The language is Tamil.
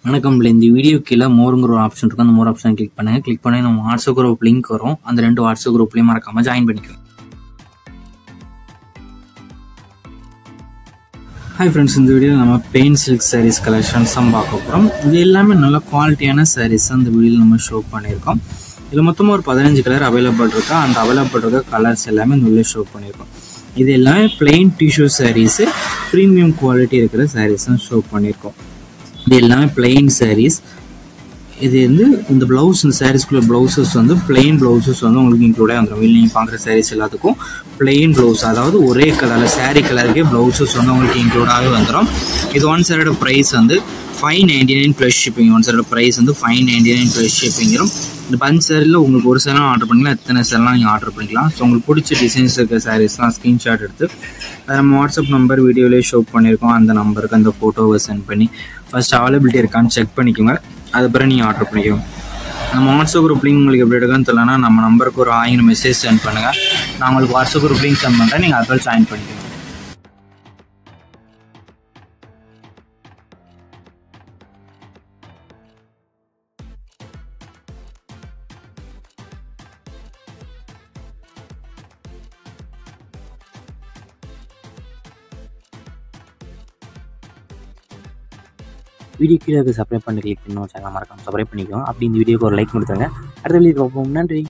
வணக்கம். இந்த வீடியோ கீழே மோருங்கிற ஒரு ஆப்ஷன் இருக்கும். அந்த மோர் ஆப்ஷன் கிளிக் பண்ணுங்க. கிளிக் பண்ணி நம்ம வாட்ஸ்அப் குரூப் லிங்க் வரும். அந்த 2 வாட்ஸ்அப் குரூப்லையும் மறக்காம ஜாயின் பண்ணிக்கோங்க. ஹாய் ஃப்ரெண்ட்ஸ், இந்த வீடியோவில் நம்ம பெயின் சில்க் சாரீஸ் கலெக்ஷன்ஸ் தான் பார்க்க போகிறோம். இது எல்லாமே நல்ல குவாலிட்டியான சாரீஸ் தான் இந்த வீடியோவில் நம்ம ஷோ பண்ணியிருக்கோம். இதில் மொத்தமாக ஒரு 15 கலர் அவைலபிள் இருக்கா. அந்த அவைலபிள் இருக்க கலர்ஸ் எல்லாமே இந்த வீடியோ ஷோ பண்ணியிருக்கோம். இது எல்லாமே plain tissue saris, premium quality இருக்கிற சாரீஸ் தான் ஷோ பண்ணியிருக்கோம். இது எல்லாமே பிளெயின் சாரீஸ். இது வந்து இந்த ப்ளவுஸ், இந்த சாரீஸ்குள்ள ப்ளவுசஸ் வந்து பிளெயின் ப்ளவுசஸ் வந்து உங்களுக்கு இன்க்ளூடாக வந்துடும். நீங்கள் பார்க்குற சாரீஸ் எல்லாத்துக்கும் பிளெயின் ப்ளவுஸ், அதாவது ஒரே கலரில் சாரீ கலருக்கே ப்ளவுசஸ் வந்து உங்களுக்கு இன்க்ளூடாகவே வந்துடும். இது ஒன் சைடோட ப்ரைஸ் வந்து $599 ப்ளஸ் ஷிப்பிங். ஒன் சைடோட ப்ரைஸ் வந்து $599 ப்ளஸ் ஷிப்பிங் வரும். இந்த 5 சாரியில் உங்களுக்கு ஒரு சேலாம் ஆர்டர் பண்ணிக்கலாம், எத்தனை சேலாம் நீங்கள் ஆர்டர் பண்ணிக்கலாம். ஸோ உங்களுக்கு பிடிச்ச டிசைன்ஸ் இருக்க சாரீஸ்லாம் ஸ்க்ரீன்ஷாட் எடுத்து அதை நம்ம வாட்ஸ்அப் நம்பர் வீடியோலேயே ஷோ பண்ணியிருக்கோம். அந்த நம்பருக்கு அந்த ஃபோட்டோவை சென்ட் பண்ணி ஃபர்ஸ்ட் அவைலபிலிட்டி இருக்கான்னு செக் பண்ணிக்கோங்க. அது பிறகு நீங்கள் ஆர்டர் பண்ணிக்கோங்க. நம்ம வாட்ஸ்அப் குரூப் லிங்க் உங்களுக்கு எப்படி எடுக்கான்னு தெரியலனா நம்ம நம்பருக்கு ஒரு 1000 மெசேஜ் சென்ட் பண்ணுங்கள். நான் உங்களுக்கு வாட்ஸ்அப் குரூப் லிங்க் சென்ட் பண்ணுறேன். நீங்கள் அதில் ஜாயின் பண்ணிக்கோங்க. வீடியோ கீழே சப்ஸ்கிரைப் பண்ணி கிளிக் பண்ணணும். சேனல் மறக்காம சப்ஸ்கிரைப் பண்ணிக்கோங்க. அப்படி இந்த வீடியோக்கு ஒரு லைக் கொடுத்துருங்க. அடுத்த வீடியோ பார்ப்போம். நன்றி.